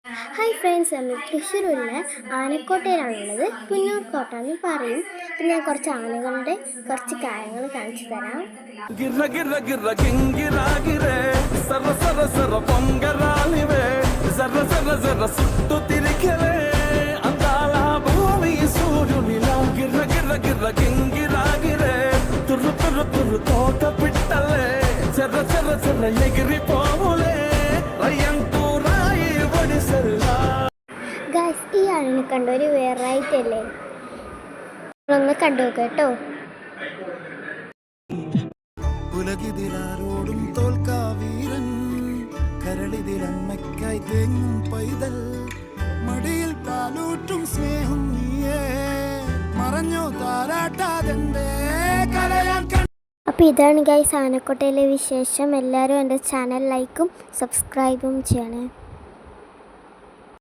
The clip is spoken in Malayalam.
ഹായ് ഫ്രണ്ട്സ്, നമ്മൾ തൃശ്ശൂരിലെ ആനക്കോട്ടയിലാണുള്ളത്. പുന്നൂർ കോട്ട എന്ന് പറയും. പിന്നെ ഞാൻ കുറച്ച് ആനകളുടെ കുറച്ച് കാര്യങ്ങൾ കാണിച്ചു തരാം. ഗൈസ്, ഈ ആളിനെ കണ്ട ഒരു വെറൈറ്റി അല്ലേ? ഒന്ന് കണ്ടു നോക്കാം കേട്ടോ. ഉലകിതിരാരോടും തോൽക്കാവീരൻ, കരളിതിരമ്മയ്ക്കായി തേങ്ങും പൈതൽ, മടിയിൽ പാലൂറ്റും സ്നേഹം നീയേ, മറഞ്ഞോ താരാട്ടാതെന്റെ കലയാൻ. അപ്പോൾ ഇതാണ് ഗൈസ് ആനക്കോട്ടയിലെ വിശേഷം. എല്ലാവരും എൻ്റെ ചാനൽ ലൈക്കും സബ്സ്ക്രൈബും ചെയ്യണേ.